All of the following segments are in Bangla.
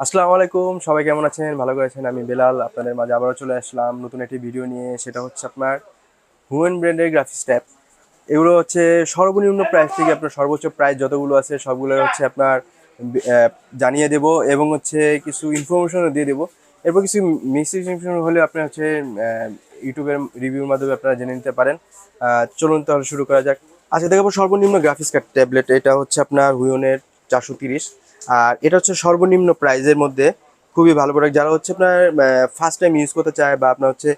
আসসালামু আলাইকুম, সবাই কেমন আছেন? ভালো করে আছেন? আমি বেলাল আপনাদের মাঝে আবারও চলে আসলাম নতুন একটি ভিডিও নিয়ে। সেটা হচ্ছে আপনার হুয়েন ব্র্যান্ডের গ্রাফিক্স ট্যাব। এগুলো হচ্ছে সর্বনিম্ন প্রাইস থেকে আপনার সর্বোচ্চ প্রাইস যতগুলো আছে সবগুলো হচ্ছে আপনার জানিয়ে দেব এবং হচ্ছে কিছু ইনফরমেশনও দিয়ে দেবো। এরপর কিছু মিস ইনফরমেশন হলে আপনি হচ্ছে ইউটিউবের রিভিউর মাধ্যমে আপনারা জেনে নিতে পারেন। চলুন তাহলে শুরু করা যাক। আচ্ছা, দেখাবো সর্বনিম্ন গ্রাফিক্স কার্ড ট্যাবলেট। এটা হচ্ছে আপনার হুইয়নের 430। আর এটা হচ্ছে সর্বনিম্ন প্রাইজের মধ্যে খুবই ভালো প্রোডাক্ট। যারা হচ্ছে আপনার ফার্স্ট টাইম ইউজ করতে চায় বা আপনার হচ্ছে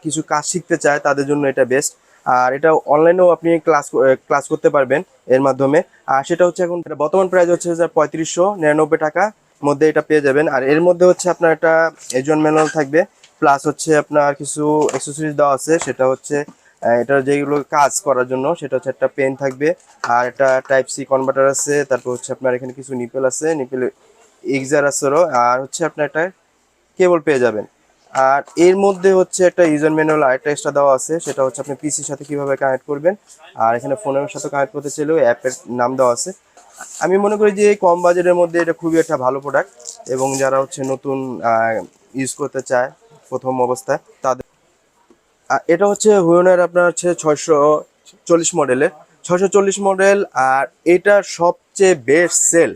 কিছু কাজ শিখতে চায় তাদের জন্য এটা বেস্ট। আর এটা অনলাইনেও আপনি ক্লাস করতে পারবেন এর মাধ্যমে। আর সেটা হচ্ছে এখন এটা বর্তমান প্রাইস হচ্ছে 3599 টাকা মধ্যে এটা পেয়ে যাবেন। আর এর মধ্যে হচ্ছে আপনার একটা এজন ম্যানুয়াল থাকবে, প্লাস হচ্ছে আপনার কিছু অ্যাক্সেসরিজ দেওয়া আছে। সেটা হচ্ছে এটা যেগুলো কাজ করার জন্য, সেটা হচ্ছে একটা পেন থাকবে, আর একটা টাইপ সি কনভার্টার আছে, তারপর হচ্ছে আপনার এখানে কিছু নিপেল আছে, নিপেল এক্সার আছে, আর হচ্ছে আপনার একটা কেবল পেয়ে যাবেন। আর এর মধ্যে হচ্ছে একটা ইউজার ম্যানুয়াল আরেকটা এক্সট্রা দেওয়া আছে, সেটা হচ্ছে আপনি পিসির সাথে কিভাবে কানেক্ট করবেন। আর এখানে ফোনের সাথে কানেক্ট করতে চাইলেও অ্যাপের নাম দেওয়া আছে। আমি মনে করি যে এই কম বাজেটের মধ্যে এটা খুবই একটা ভালো প্রোডাক্ট, এবং যারা হচ্ছে নতুন ইউজ করতে চায় প্রথম অবস্থায় তাদের। এটা হচ্ছে হুইয়নের আপনার হচ্ছে 640 মডেলের, 640 মডেল। আর এটা সবচেয়ে বেস্ট সেল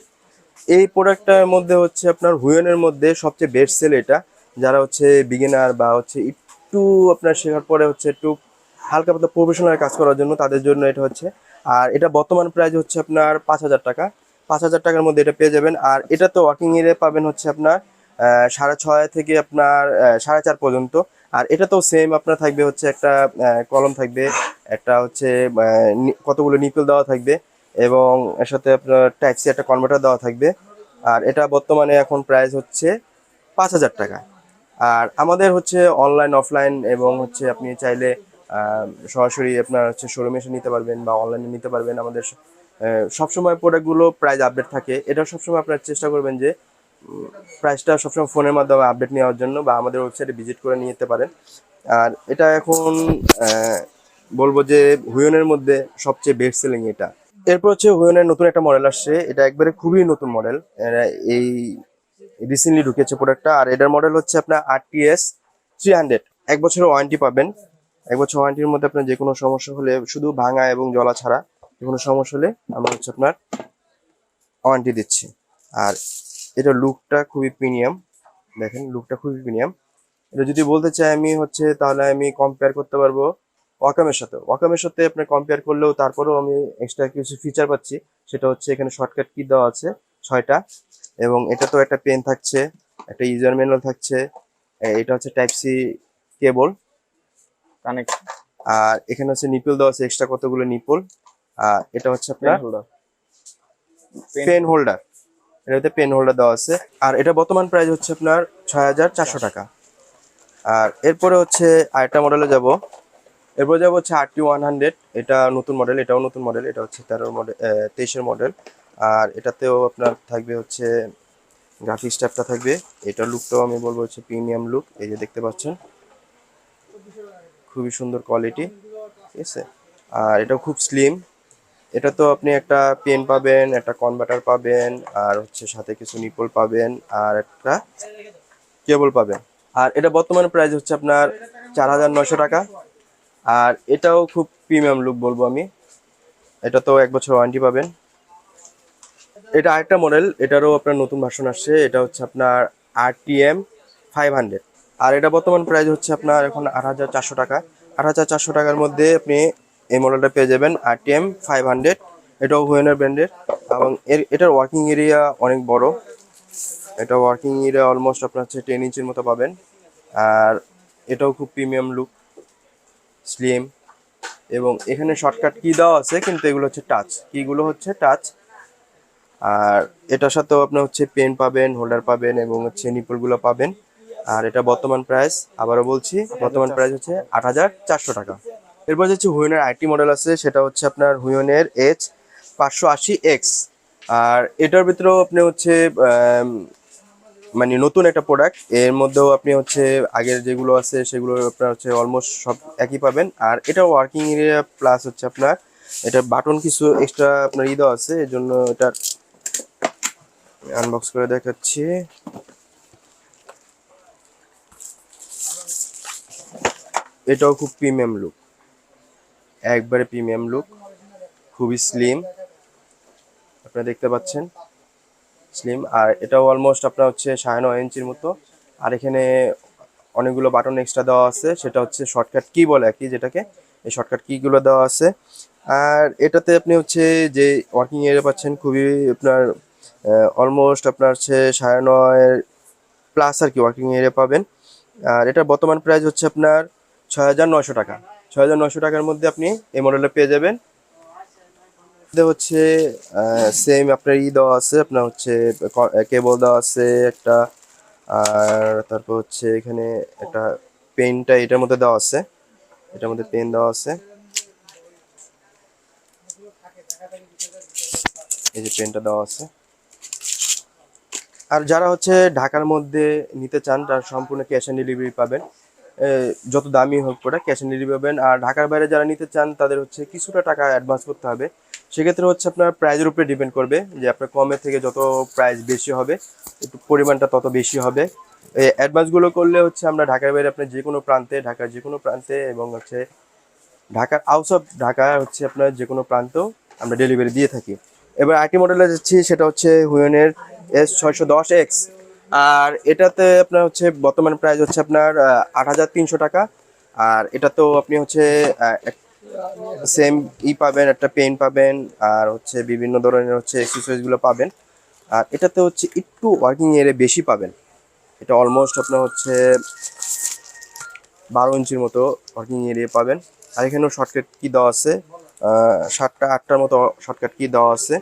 এই প্রোডাক্টটার মধ্যে হচ্ছে আপনার হুইয়নের মধ্যে সবচেয়ে বেস্ট সেল এটা। যারা হচ্ছে বিগিনার বা হচ্ছে একটু আপনার শেখার পরে হচ্ছে একটু হালকা পাতলা প্রফেশনাল কাজ করার জন্য, তাদের জন্য এটা হচ্ছে। আর এটা বর্তমান প্রাইস হচ্ছে আপনার 5000 টাকা। 5000 টাকার মধ্যে এটা পেয়ে যাবেন। আর এটা তো ওয়ার্কিং এরিয়া পাবেন হচ্ছে আপনার 6.5 থেকে আপনার 4.5 পর্যন্ত। আর এটা তো সেম আপনার থাকবে হচ্ছে একটা কলম থাকবে, একটা হচ্ছে কতগুলো নিপল দেওয়া থাকবে, এবং এর সাথে আপনার টাইপ সি একটা কনভার্টার দেওয়া থাকবে। আর এটা বর্তমানে এখন প্রাইস হচ্ছে 5000 টাকা। আর আমাদের হচ্ছে অনলাইন অফলাইন, এবং হচ্ছে আপনি চাইলে সরাসরি আপনার হচ্ছে শোরুমে এসে নিতে পারবেন বা অনলাইনে নিতে পারবেন। আমাদের সবসময় প্রোডাক্টগুলো প্রাইস আপডেট থাকে। এটা সবসময় আপনার চেষ্টা করবেন যে প্রাইসটা সবসময় ফোনের মাধ্যমে আপডেট নেওয়ার জন্য, বা আমাদের ওয়েবসাইটে ভিজিট করে নিয়ে যেতে পারেন। আর এটা এখন বলবো যে হুইয়নের মধ্যে সবচেয়ে বেস্ট সেলিং এটা। এরপর হচ্ছে হুইয়নের নতুন একটা মডেল আসছে, এটা একবারে খুবই নতুন মডেল। এই রিসেন্টলি ঢুকেছে প্রোডাক্টটা। আর এটার মডেল হচ্ছে আপনার RTS 300। 1 বছরের ওয়ারেন্টি পাবেন। 1 বছর ওয়ারেন্টির মধ্যে আপনার যে কোনো সমস্যা হলে, শুধু ভাঙা এবং জ্বলা ছাড়া যে কোনো সমস্যা হলে আমরা হচ্ছে আপনার ওয়ারেন্টি দিচ্ছি। আর এটা লুকটা খুবই প্রিমিয়াম, দেখেন লুকটা খুবই প্রিমিয়াম। এটা যদি বলতে চাই আমি হচ্ছে, তাহলে আমি কম্পেয়ার করতে পারবো ওয়াকামের সাথে। ওয়াকামের সাথে আপনি কম্পেয়ার করলেও তারপরেও আমি এক্সট্রা কিছু ফিচার পাচ্ছি। সেটা হচ্ছে এখানে শর্টকাট কি দেওয়া আছে 6টা, এবং এটা তো একটা পেন থাকছে, একটা ইউজার ম্যানুয়াল থাকছে, এটা হচ্ছে টাইপ সি কেবল কানেক্ট। আর এখানে হচ্ছে নিপল দেওয়া আছে, এক্সট্রা কতগুলো নিপল। আর এটা হচ্ছে আপনার পেন হোল্ডার, এটাতে পেন হোল্ডার দেওয়া আছে। আর এটা বর্তমান প্রাইস হচ্ছে আপনার 6400 টাকা। আর এরপরে হচ্ছে আরেকটা মডেলে যাব। এরপরে যাবো হচ্ছে RT100। এটা নতুন মডেল, এটাও নতুন মডেল। এটা হচ্ছে 23-এর মডেল। আর এটাতেও আপনার থাকবে হচ্ছে গ্রাফিক্স ট্যাবটা থাকবে। এটার লুকটাও আমি বলবো হচ্ছে প্রিমিয়াম লুক। এই যে দেখতে পাচ্ছেন, খুবই সুন্দর কোয়ালিটি, ঠিক আছে। আর এটাও খুব স্লিম। এটা তো আপনি একটা পেন পাবেন, একটা কনভার্টার পাবেন, আর হচ্ছে সাথে কিছু নিপল পাবেন, আর একটা কেবল পাবেন। আর এটা বর্তমানে প্রাইস হচ্ছে আপনার 4900 টাকা। আর এটাও খুব প্রিমিয়াম লুক বলবো আমি। এটা তো 1 বছর ওয়ারেন্টি পাবেন। এটা আরেকটা মডেল, এটারও আপনার নতুন ভার্সন আসছে। এটা হচ্ছে আপনার RTM 500। আর এটা বর্তমান প্রাইস হচ্ছে আপনার এখন 8400 টাকা। 8400 টাকার মধ্যে আপনি এই মডেলটা পেয়ে যাবেন, RTM 500। এটাও হুয়েনের ব্র্যান্ডের, এবং এটার ওয়ার্কিং এরিয়া অনেক বড়। এটা ওয়ার্কিং এরিয়া অলমোস্ট আপনার হচ্ছে 10 ইঞ্চির মতো পাবেন। আর এটাও খুব প্রিমিয়াম লুক, স্লিম, এবং এখানে শর্টকাট কি দেওয়া আছে, কিন্তু এগুলো হচ্ছে টাচ, কিগুলো হচ্ছে টাচ। আর এটার সাথেও আপনার হচ্ছে পেন পাবেন, হোল্ডার পাবেন, এবং হচ্ছে নিপলগুলো পাবেন। আর এটা বর্তমান প্রাইস, আবারও বলছি, বর্তমান প্রাইস হচ্ছে 8400 টাকা। এরপর হচ্ছে হুইয়নের আইটি মডেল আছে, সেটা হচ্ছে আপনার হুইয়নের H580X। আর এটার ভিতরেও আপনি হচ্ছে মানে নতুন একটা প্রোডাক্ট। এর মধ্যেও আপনি হচ্ছে আগের যেগুলো আছে সেগুলো আপনার হচ্ছে অলমোস্ট সব একই পাবেন। আর এটা ওয়ার্কিং এরিয়া প্লাস হচ্ছে আপনার এটা বাটন কিছু এক্সট্রা আপনার দেওয়া আছে, এর জন্য এটা আনবক্স করে দেখাচ্ছি। এটাও খুব প্রিমিয়াম লুক, একবারে প্রিমিয়াম লুক, খুবই স্লিম, আপনারা দেখতে পাচ্ছেন স্লিম। আর এটাও অলমোস্ট আপনার হচ্ছে 9.5 ইঞ্চির মতো। আর এখানে অনেকগুলো বাটন এক্সট্রা দেওয়া আছে, সেটা হচ্ছে শর্টকাট কি বলে আর কি, যেটাকে এই শর্টকাট কিগুলো দেওয়া আছে। আর এটাতে আপনি হচ্ছে যে ওয়ার্কিং এরিয়া পাচ্ছেন, খুবই আপনার অলমোস্ট আপনার হচ্ছে 9.5 প্লাস আর কি ওয়ার্কিং এরিয়া পাবেন। আর এটার বর্তমান প্রাইস হচ্ছে আপনার 6,900 টাকা। 6,900 টাকার মধ্যে আপনি এই মডেলটা পেয়ে যাবেন। হচ্ছে সেম আপনার দেওয়া আছে, আপনার হচ্ছে কেবল দেওয়া আছে একটা। আর তারপর হচ্ছে এখানে একটা পেনটা এটার মধ্যে দেওয়া আছে, এটার মধ্যে পেন দেওয়া আছে, এই যে পেনটা দেওয়া আছে। আর যারা হচ্ছে ঢাকার মধ্যে নিতে চান তারা সম্পূর্ণ ক্যাশ অন ডেলিভারি পাবেন, যত দামি হোক ওটা ক্যাশ অন ডেলিভারি পাবেন। আর ঢাকার বাইরে যারা নিতে চান তাদের হচ্ছে কিছুটা টাকা অ্যাডভান্স করতে হবে। সেক্ষেত্রে হচ্ছে আপনার প্রাইজের উপরে ডিপেন্ড করবে, যে আপনার কমের থেকে যত প্রাইস বেশি হবে একটু পরিমাণটা তত বেশি হবে। এই অ্যাডভান্সগুলো করলে হচ্ছে আমরা ঢাকার বাইরে আপনার যে কোনো প্রান্তে, ঢাকার যে কোনো প্রান্তে এবং হচ্ছে ঢাকার আউট অফ ঢাকা হচ্ছে আপনার যে কোনো প্রান্তেও আমরা ডেলিভারি দিয়ে থাকি। এবার আরেকটি মডেলে যাচ্ছি, সেটা হচ্ছে হুইনের S610X। আর এটাতে আপনার হচ্ছে বর্তমান প্রাইস হচ্ছে আপনার 8,300 টাকা। আর এটাতেও আপনি হচ্ছে সেম পাবেন, একটা পেন পাবেন, আর হচ্ছে বিভিন্ন ধরনের হচ্ছে এক্সেসরিজগুলো পাবেন। আর এটাতে হচ্ছে একটু ওয়ার্কিং এরিয়া বেশি পাবেন, এটা অলমোস্ট আপনার হচ্ছে 12 ইঞ্চির মতো ওয়ার্কিং এরিয়া পাবেন। আর এখানেও শর্টকাট কি দেওয়া আছে, 7টা 8টার মতো শর্টকাট কি দেওয়া আছে।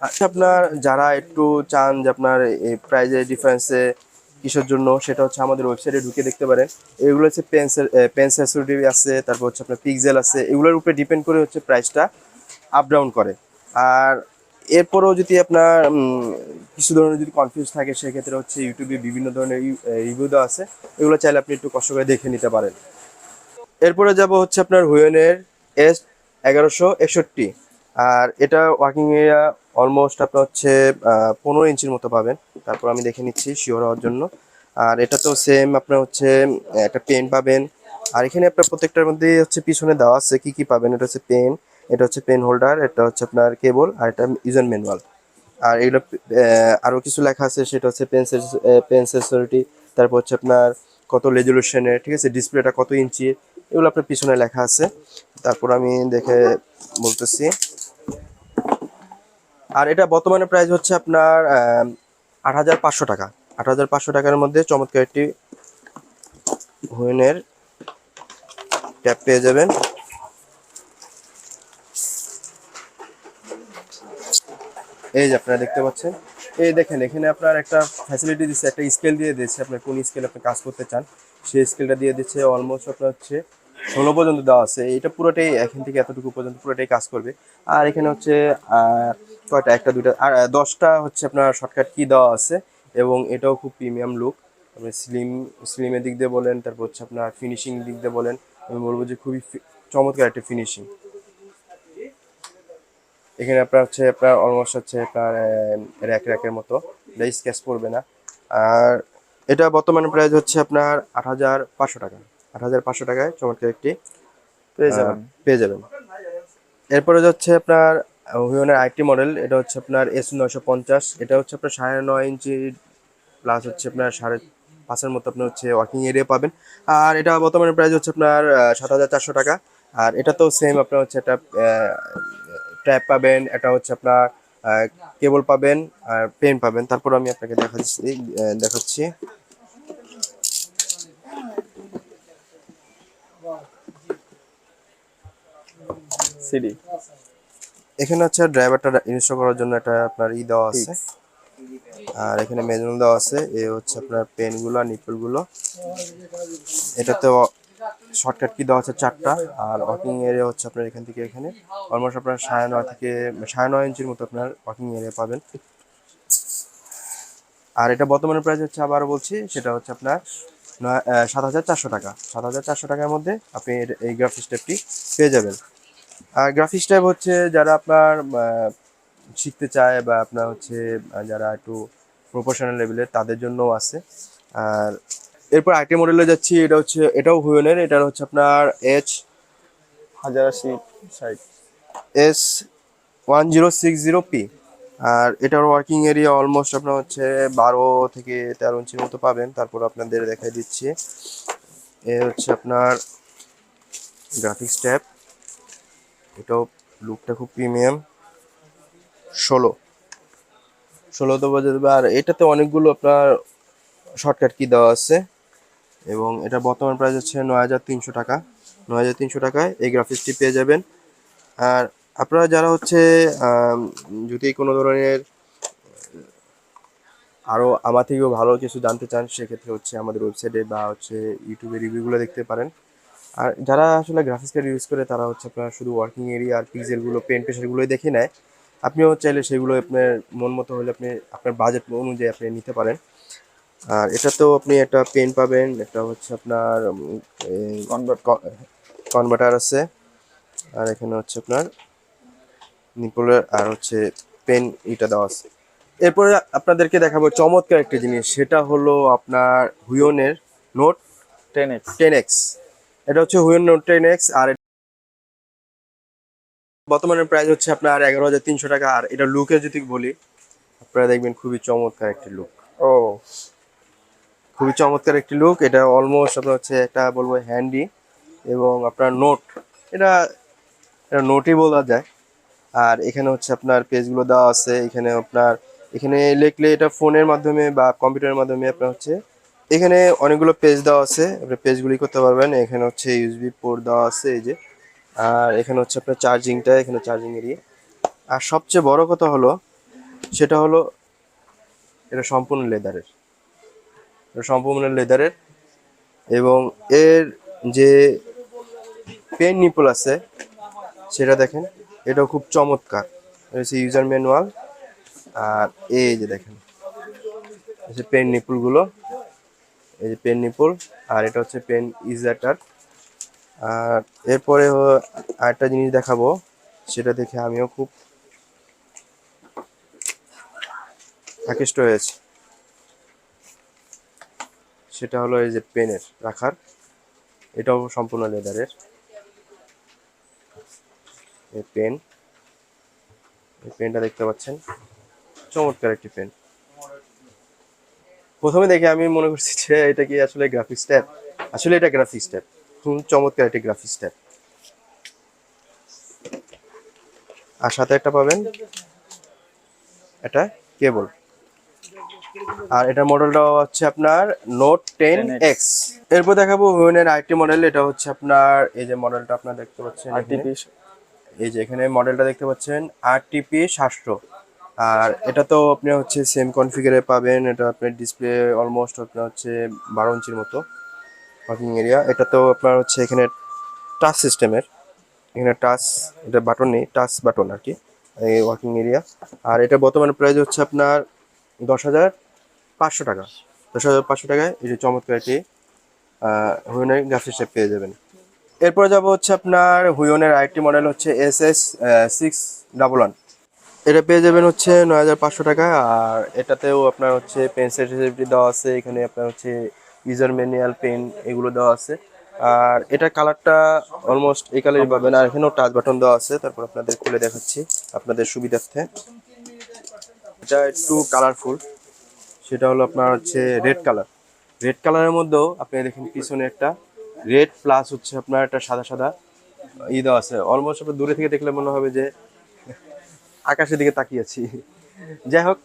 আচ্ছা, আপনার যারা একটু চান যে আপনার এই প্রাইজের ডিফারেন্সে কিসের জন্য, সেটা হচ্ছে আমাদের ওয়েবসাইটে ঢুকে দেখতে পারেন। এগুলো হচ্ছে পেন্সিল আছে, তারপর হচ্ছে আপনার পিক্সেল আছে, এগুলোর উপরে ডিপেন্ড করে হচ্ছে প্রাইসটা আপ ডাউন করে। আর এরপরেও যদি আপনার কিছু ধরনের যদি কনফিউজ থাকে, সেক্ষেত্রে হচ্ছে ইউটিউবে বিভিন্ন ধরনের রিভিউ দেওয়া আছে, এগুলো চাইলে আপনি একটু কষ্ট করে দেখে নিতে পারেন। এরপরে যাব হচ্ছে আপনার হুইয়নের S1161। আর এটা ওয়ার্কিং এরিয়া অলমোস্ট আপনার হচ্ছে 15 ইঞ্চির মতো পাবেন। তারপর আমি দেখে নিচ্ছি শিওর হওয়ার জন্য। আর এটা তো সেম আপনার হচ্ছে একটা পেন পাবেন। আর এখানে আপনার প্রত্যেকটার মধ্যে হচ্ছে পিছনে দেওয়া আছে কি কি পাবেন। এটা হচ্ছে পেন, এটা হচ্ছে পেন হোল্ডার, এটা হচ্ছে আপনার কেবল, আর এটা ইউজার ম্যানুয়াল। আর এগুলো আরও কিছু লেখা আছে, সেটা হচ্ছে পেন সেন্সরিটি, তারপর হচ্ছে আপনার কত রেজলিউশনের, ঠিক আছে, ডিসপ্লেটা কত ইঞ্চি, এগুলো আপনার পিছনে লেখা আছে। তারপর আমি দেখে বলতেছি। আর এটা বর্তমানে প্রাইস হচ্ছে আপনার 8,500 টাকা। 8,500 টাকার মধ্যে চমৎকার একটি হুইনের ট্যাব পেয়ে যাবেন। এই যে আপনারা দেখতে পাচ্ছেন, এই দেখেন এখানে আপনার একটা ফ্যাসিলিটি দিচ্ছে, একটা স্কেল দিয়ে দিচ্ছে, আপনার কোন স্কেল আপনি কাজ করতে চান সেই স্কেলটা দিয়ে দিচ্ছে। অলমোস্ট আপনার হচ্ছে 16 পর্যন্ত দেওয়া আছে, এটা পুরোটাই এখান থেকে এতটুকু পর্যন্ত পুরোটাই কাজ করবে। আর এখানে হচ্ছে কয়টা, একটা দুইটা আর 10টা হচ্ছে আপনার শর্টকাট কি দেওয়া আছে। এবং এটাও খুব প্রিমিয়াম লুক, আপনি স্লিমের দিক দিয়ে বলেন, তারপর হচ্ছে আপনার ফিনিশিং দিক দিয়ে বলেন, আমি বলবো যে খুবই চমৎকার একটা ফিনিশিং। এখানে আপনার হচ্ছে আপনার অলমোস্ট হচ্ছে আপনার র্যাকের মতো, এটা স্কেচ পড়বে না। আর এটা বর্তমানে প্রাইস হচ্ছে আপনার 8,500 টাকা। 8,500 টাকায় চমৎকার একটি পেয়ে যাবেন। এরপরে হচ্ছে আপনার হুইয়নের আরেকটি মডেল, এটা হচ্ছে আপনার S950। এটা হচ্ছে আপনার 9.5 ইঞ্চি প্লাস হচ্ছে আপনার 5.5-এর মতো আপনার হচ্ছে ওয়ার্কিং এরিয়া পাবেন। আর এটা বর্তমানে প্রাইস হচ্ছে আপনার 7,400 টাকা। আর এটা তো সেম আপনার হচ্ছে একটা ট্যাব পাবেন, এটা হচ্ছে আপনার কেবল পাবেন, আর পেন পাবেন। তারপর আমি আপনাকে দেখাচ্ছি। সিডি এখানে হচ্ছে ড্রাইভারটা ইনস্টল করার জন্য এটা আপনার দেওয়া আছে। আর এখানে ম্যানুয়াল দেওয়া আছে, হচ্ছে আপনার পেনগুলো, নিপলগুলো। এটাতে শর্টকাট কি দেওয়া আছে 4টা। আর ওয়ার্কিং এরিয়া হচ্ছে আপনার এখান থেকে এখানে অলমোস্ট আপনার 9.5 থেকে 9.5 ইঞ্চির মতো আপনার ওয়ার্কিং এরিয়া পাবেন। আর এটা বর্তমানে প্রাইস হচ্ছে, আবারও বলছি, সেটা হচ্ছে আপনার 7,400 টাকা। 7,400 টাকার মধ্যে আপনি এই গ্রাফিক্স ট্যাবটি পেয়ে যাবেন। আর গ্রাফিক্স ট্যাব হচ্ছে যারা আপনার শিখতে চায় বা আপনার হচ্ছে যারা একটু প্রফেশনাল লেভেলের তাদের জন্যও আছে। আর এরপর আইটি মডেলে যাচ্ছি, এটাও হুইনের, এটা হচ্ছে আপনার H1060 S1060P। আর এটার ওয়ার্কিং এরিয়া অলমোস্ট আপনার হচ্ছে 12 থেকে 13 ইঞ্চির মতো পাবেন। তারপর আপনাদের দেখাই দিচ্ছি, এ হচ্ছে আপনার গ্রাফিক্স ট্যাব, এটাও লুকটা খুব প্রিমিয়াম। 16 বাজে দেবে। আর এটাতে অনেকগুলো আপনার শর্টকাট কি দেওয়া আছে এবং এটা বর্তমান প্রাইস হচ্ছে 9300 টাকা। 9300 টাকায় এই গ্রাফিক্সটি পেয়ে যাবেন। আর আপনারা যারা হচ্ছে যদি কোনো ধরনের আরও আমার থেকেও ভালো কিছু জানতে চান, সেক্ষেত্রে হচ্ছে আমাদের ওয়েবসাইটে বা হচ্ছে ইউটিউবে রিভিউগুলো দেখতে পারেন। আর যারা আসলে গ্রাফিক্স কার্ড ইউজ করে তারা হচ্ছে আপনার শুধু ওয়ার্কিং এরিয়া আর পিক্সেলগুলো পেন প্রেশারগুলোই দেখে নেয়। আপনিও চাইলে সেগুলো আপনার মন মতো হলে আপনি আপনার বাজেট অনুযায়ী আপনি নিতে পারেন। আর এটাতেও আপনি একটা পেন পাবেন, একটা হচ্ছে আপনার কনভার্টার আছে, আর এখানে হচ্ছে আপনার নিপলের আর হচ্ছে পেন এটা দেওয়া আছে। এরপরে আপনাদেরকে দেখাবো চমৎকার একটা জিনিস, সেটা হলো আপনার হুইনের নোট 10X। এটা হচ্ছে হুইন নোট 10X। আর বর্তমানে প্রাইস হচ্ছে আপনার 11,300 টাকা। আর এটা লুকে যদি বলি, আপনারা দেখবেন খুবই চমৎকার একটি লুক। খুবই চমৎকার একটি লুক। এটা অলমোস্ট আপনার হচ্ছে একটা বলবো হ্যান্ডি এবং আপনার নোট, এটা এটা নোটই বলা যায়। আর এখানে হচ্ছে আপনার পেজগুলো দেওয়া আছে, এখানে লিখলে এটা ফোনের মাধ্যমে বা কম্পিউটারের মাধ্যমে আপনার হচ্ছে এখানে অনেকগুলো পেজ দেওয়া আছে, আপনি পেজগুলি করতে পারবেন। এখানে হচ্ছে ইউএসবি পোর্ট দেওয়া আছে এই যে। আর এখানে হচ্ছে আপনার চার্জিংটা, এখানে চার্জিং এরিয়া। আর সবচেয়ে বড় কথা হলো, সেটা হলো এটা সম্পূর্ণ লেদারের, এবং এর যে পেন নিপল আছে সেটা দেখেন, এটাও খুব চমৎকার। এটা হচ্ছে ইউজার ম্যানুয়াল। আর এই যে দেখেন পেন নিপলগুলো, এই যে পেন নিপল। আর এটা হচ্ছে পেন ইজাটার। আর এরপরে আরেকটা জিনিস দেখাবো, সেটা দেখে আমিও খুব আকৃষ্ট হয়েছি। সেটা হলো এই যে পেনের রাখার, এটাও সম্পূর্ণ লেদারের এই পেনটা দেখতে পাচ্ছেন, চমৎকার একটি পেন। প্রথমে দেখে আমি মনে করছি যে এটা কি আসলে গ্রাফিক্স ট্যাব, আসলে এটা গ্রাফিক্স ট্যাব। খুব চমৎকার একটি গ্রাফিক্স ট্যাব। আর সাথে একটা পাবেন এটা কেবল। আর এটার মডেলটা হচ্ছে আপনার নোট 10X। এরপর দেখাবো হুইনের আরেকটি মডেল, এটা হচ্ছে আপনার এই যে মডেলটা আপনার দেখতে পাচ্ছেন, এই যে এখানে মডেলটা দেখতে পাচ্ছেন RTP 700। আর এটা তো আপনি হচ্ছে সেম কনফিগারে পাবেন। এটা আপনার ডিসপ্লে অলমোস্ট আপনার হচ্ছে 12 ইঞ্চির মতো ওয়ার্কিং এরিয়া। এটা তো আপনার হচ্ছে এখানে টাচ সিস্টেমের, এখানে টাচ, এটা বাটন নেই, টাচ বাটন আর কি এই ওয়ার্কিং এরিয়া। আর এটা বর্তমানে প্রাইস হচ্ছে আপনার 10,500 টাকা। 10,500 টাকায় এই যে চমৎকার একটি হুইনের গ্রাফিক্স ট্যাব পেয়ে যাবেন। এরপরে যাব হচ্ছে আপনার হুইনের আরেকটি মডেল হচ্ছে SS611। এটা পেয়ে যাবেন হচ্ছে 9,500 টাকা। আর এটাতেও আপনার হচ্ছে পেন সেন্সিটিভিটি দেওয়া আছে, এখানে আপনার হচ্ছে ইউজার ম্যানুয়াল পেন এগুলো দেওয়া আছে। আর এটার কালারটা অলমোস্ট এই কালারই পাবেন। আর এখানেও টাচ বাটন দেওয়া আছে, তারপর আপনাদের খুলে দেখাচ্ছি আপনাদের সুবিধার্থে। এটা একটু কালারফুল, সেটা হলো আপনার হচ্ছে রেড কালারের মধ্যেও আপনি দেখেন পিছনে একটা রেড প্লাস হচ্ছে আপনার একটা সাদা সাদা দেওয়া আছে। অলমোস্ট আপনার দূরে থেকে দেখলে মনে হবে যে আকাশের দিকে তাকিয়েছি। যাই হোক,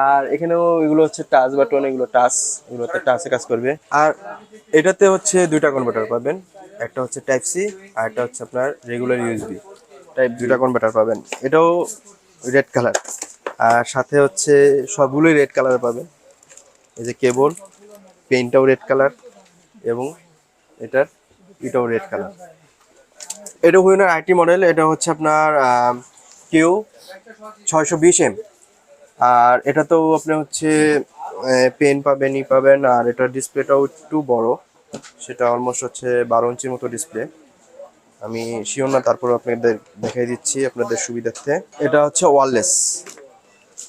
আর এখানেও এগুলো হচ্ছে টাচ বাটন, এগুলোতে টাচে কাজ করবে। আর এটাতে হচ্ছে দুইটা কনভার্টার পাবেন, একটা হচ্ছে টাইপ সি আর একটা হচ্ছে আপনার রেগুলার ইউএসবি টাইপ, দুইটা কনভার্টার পাবেন। এটাও রেড কালার। আর সাথে হচ্ছে সবগুলোই রেড কালার পাবেন। এই যে কেবল, পেনটাও রেড কালার এবং এটাও রেড কালার। এটা হুইনের আইটি মডেল, এটা হচ্ছে আপনার Q620M। আর এটাতেও আপনি হচ্ছে পেন পাবেন। আর এটার ডিসপ্লেটাও একটু বড়, সেটা অলমোস্ট হচ্ছে 12 ইঞ্চির মতো ডিসপ্লে। আমি শিওর না, তারপর আপনাদের দেখাই দিচ্ছি আপনাদের সুবিধার্থে। এটা হচ্ছে ওয়্যারলেস,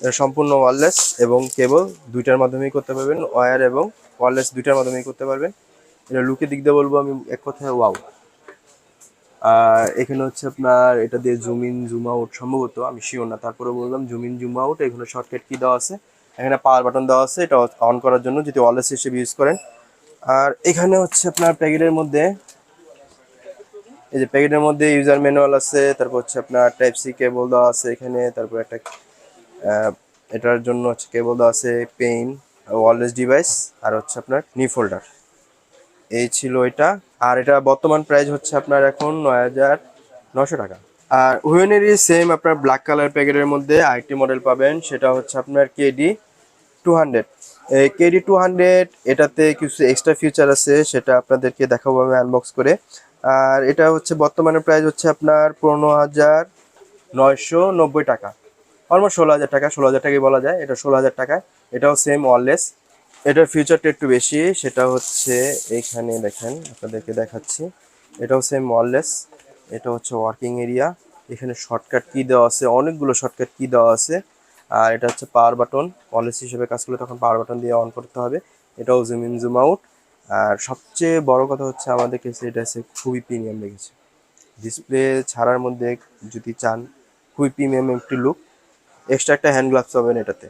এটা সম্পূর্ণ ওয়্যারলেস এবং কেবল দুইটার মাধ্যমেই করতে পারবেন, ওয়্যার এবং ওয়্যারলেস দুইটার মাধ্যমেই করতে পারবেন। এটা লুকের দিক দিয়ে বলবো আমি এক কথায় ওয়াও। আর এখানে হচ্ছে আপনার এটা দিয়ে জুম ইন জুম আউট, সম্ভবত আমি শিওর না, তারপরে বললাম জুম ইন জুম আউট। এখানে শর্টকাট কি দেওয়া আছে, এখানে পাওয়ার বাটন দেওয়া আছে, এটা অন করার জন্য যদি ওয়্যারলেস হিসেবে ইউজ করেন। আর এখানে হচ্ছে আপনার প্যাকেটের মধ্যে, এই যে প্যাকেটের মধ্যে ইউজার ম্যানুয়াল আছে, তারপর হচ্ছে আপনার টাইপ সি কেবল দেওয়া আছে এখানে, তারপর একটা এটার জন্য হচ্ছে কেবল দেওয়া আছে, পেইন, ওয়্যারলেস ডিভাইস, আর হচ্ছে আপনার নি ফোল্ডার। এই ছিল এটা। আর এটা বর্তমান প্রাইস হচ্ছে আপনার এখন ৯,৯০০ টাকা। আর হুইনেরই সেম আপনার ব্ল্যাক কালার প্যাকেটের মধ্যে আরেকটি মডেল পাবেন, সেটা হচ্ছে আপনার KD200। এই KD200 এটাতে কিছু এক্সট্রা ফিচার আছে, সেটা আপনাদেরকে দেখাবো আমি আনবক্স করে। আর এটা হচ্ছে বর্তমানে প্রাইস হচ্ছে আপনার ১৫,৯৯০ টাকা, অলমোস্ট ১৬,০০০ টাকা, ১৬,০০০ টাকাই বলা যায়, এটা ১৬,০০০ টাকা। এটাও সেম ওয়্যারলেস। এটার ফিচারটা একটু বেশি, সেটা হচ্ছে এইখানে দেখেন, আপনাদেরকে দেখাচ্ছি। এটাও সেম ওয়্যারলেস, এটা হচ্ছে ওয়ার্কিং এরিয়া, এখানে শর্টকাট কি দেওয়া আছে, অনেকগুলো শর্টকাট কি দেওয়া আছে। আর এটা হচ্ছে পাওয়ার বাটন, ওয়্যারলেস হিসেবে কাজ করলে তখন পাওয়ার বাটন দিয়ে অন করতে হবে। এটাও জুম ইন জুম আউট। আর সবচেয়ে বড় কথা হচ্ছে আমাদের কাছে এটা হচ্ছে খুবই প্রিমিয়াম লেগেছে। ডিসপ্লে ছাড়ার মধ্যে যদি চান খুবই প্রিমিয়াম একটি লুক, এক্সট্রা একটা হ্যান্ড গ্লাভস পাবেন এটাতে।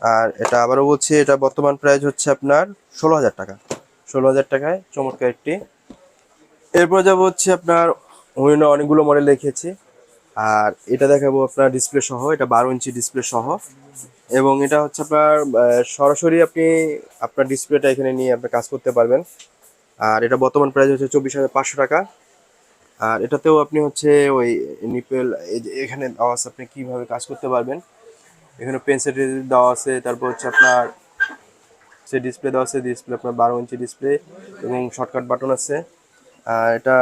আর এটা আবারও বলছি, এটা বর্তমান প্রাইস হচ্ছে আপনার ১৬,০০০ টাকা, ১৬,০০০ টাকায় চমৎকার একটি। এরপর যাবো হচ্ছে আপনার হুইনে অনেকগুলো মডেল দেখিয়েছি, আর এটা দেখাবো আপনার ডিসপ্লে সহ, এটা ১২ ইঞ্চি ডিসপ্লে সহ। এবং এটা হচ্ছে আপনার সরাসরি আপনি আপনার ডিসপ্লেটা এখানে নিয়ে আপনি কাজ করতে পারবেন। আর এটা বর্তমান প্রাইস হচ্ছে ২৪,৫০০ টাকা। আর এটাতেও আপনি হচ্ছে ওই নিপেল এখানে দেওয়া আছে, আপনি কীভাবে কাজ করতে পারবেন। এখানে পেন্সিল দেওয়া আছে, তারপর হচ্ছে আপনার সে ডিসপ্লে দেওয়া আছে, ডিসপ্লে আপনার ১২ ইঞ্চি ডিসপ্লে এবং শর্টকাট বাটন আছে। আর এটা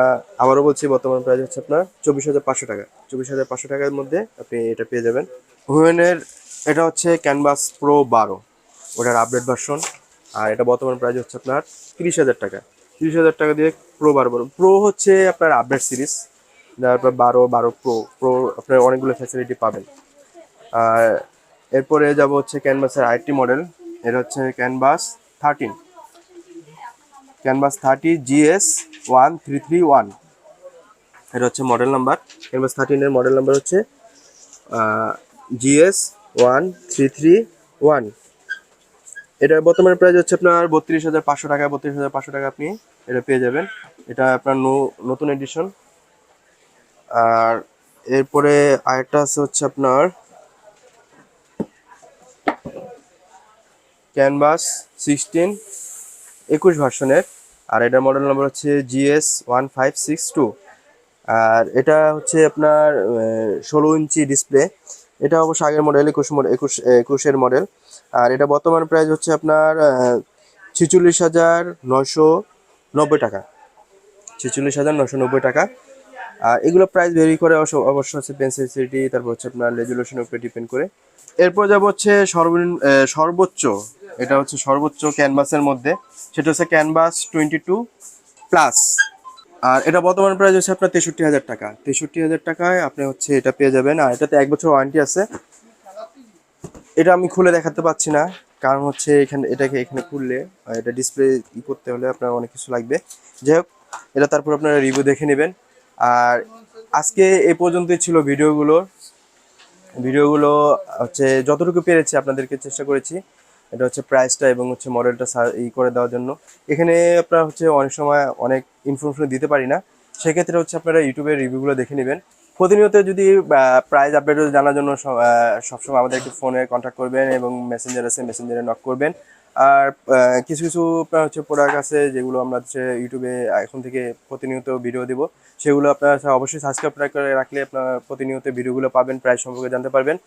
আবারও বলছি বর্তমান প্রাইস হচ্ছে আপনার ২৪,৫০০ টাকা, ২৪,৫০০ টাকার মধ্যে আপনি এটা পেয়ে যাবেন। হুয়েনের এটা হচ্ছে ক্যানভাস প্রো ১২, ওটার আপডেট ভার্সন। আর এটা বর্তমান প্রাইস হচ্ছে আপনার ৩০,০০০ টাকা, ৩০,০০০ টাকা দিয়ে প্রো ১২ প্রো হচ্ছে আপনার আপডেট সিরিজ, তারপর ১২ প্রো, প্রো আপনার অনেকগুলো ফ্যাসিলিটি পাবেন। আর এরপরে যাব হচ্ছে ক্যানভাসের আরেকটি মডেল, এটা হচ্ছে ক্যানভাস 30 GS1331। এটা হচ্ছে মডেল নাম্বার, ক্যানভাস 13 এর মডেল নাম্বার হচ্ছে GS1331। এটা বর্তমানে প্রাইস হচ্ছে আপনার ৩২,৫০০ টাকা, ৩২,৫০০ টাকা আপনি এটা পেয়ে যাবেন। এটা আপনার নতুন এডিশন। আর এরপরে আরেকটা আছে হচ্ছে আপনার ক্যানভাস 16 21 ভার্সনের, আর এটার মডেল নাম্বার হচ্ছে GS1562। আর এটা হচ্ছে আপনার ১৬ ইঞ্চি ডিসপ্লে, এটা অবশ্য আগের মডেল, ২১এর মডেল। আর এটা বর্তমান প্রাইস হচ্ছে আপনার ৪৬,৯৯০ টাকা, ৪৬,৯৯০ টাকা। আর এগুলো প্রাইস ভেরি করে অবশ্য হচ্ছে পেন্সিলিটি, তারপর হচ্ছে আপনার রেজুলেশনের উপরে ডিপেন্ড করে। এরপর যাব হচ্ছে সর্বোচ্চ, এটা হচ্ছে সর্বোচ্চ ক্যানভাসের মধ্যে, সেটা হচ্ছে ক্যানভাস 22+। আর এটা বর্তমান প্রাইস হচ্ছে আপনার ৬৩,০০০ টাকা, ৬৩,০০০ টাকায় আপনি হচ্ছে এটা পেয়ে যাবেন। আর এটাতে ১ বছর ওয়ারেন্টি আছে। এটা আমি খুলে দেখাতে পাচ্ছি না, কারণ হচ্ছে এটাকে এখানে খুললে এটা ডিসপ্লে করতে হলে আপনার অনেক কিছু লাগবে। যাই হোক, এটা তারপর আপনারা রিভিউ দেখে নেবেন। আর আজকে এ পর্যন্তই ছিল ভিডিওগুলো হচ্ছে যতটুকু পেরেছি আপনাদেরকে চেষ্টা করেছি। এটা হচ্ছে প্রাইসটা এবং হচ্ছে মডেলটা করে দেওয়ার জন্য। এখানে আপনার হচ্ছে অনেক সময় অনেক ইনফরমেশন দিতে পারি না, সেক্ষেত্রে হচ্ছে আপনারা ইউটিউবের রিভিউগুলো দেখে নেবেন। প্রতিনিয়ত যদি প্রাইস আপডেট জানার জন্য সবসময় আমাদেরকে ফোনে কন্ট্যাক্ট করবেন এবং মেসেঞ্জার আছে, মেসেঞ্জারে নক করবেন। আর কিছু কিছু আপনার হচ্ছে প্রোডাক্ট আছে যেগুলো আমরা হচ্ছে ইউটিউবে এখন থেকে প্রতিনিয়ত ভিডিও দেবো, সেগুলো আপনারা অবশ্যই সাবস্ক্রাইব করে রাখলে আপনার প্রতিনিয়ত ভিডিওগুলো পাবেন, প্রাইস সম্পর্কে জানতে পারবেন।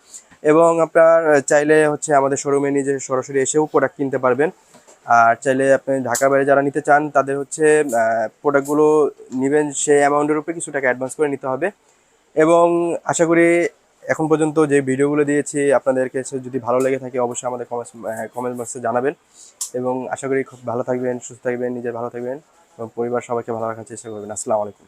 এবং আপনার চাইলে হচ্ছে আমাদের শোরুমে নিজে সরাসরি এসেও প্রোডাক্ট কিনতে পারবেন। আর চাইলে আপনি ঢাকার বাইরে যারা নিতে চান তাদের হচ্ছে প্রোডাক্টগুলো নেবেন, সেই অ্যামাউন্টের উপরে কিছু টাকা অ্যাডভান্স করে নিতে হবে। এবং আশা করি এখন পর্যন্ত যে ভিডিওগুলো দিয়েছি আপনাদের কাছে যদি ভালো লেগে থাকে অবশ্যই আমাদের কমেন্ট বক্সে জানাবেন। এবং আশা করি খুব ভালো থাকবেন, সুস্থ থাকবেন, নিজে ভালো থাকবেন এবং পরিবার সবাইকে ভালো রাখার চেষ্টা করবেন। আসসালামু আলাইকুম।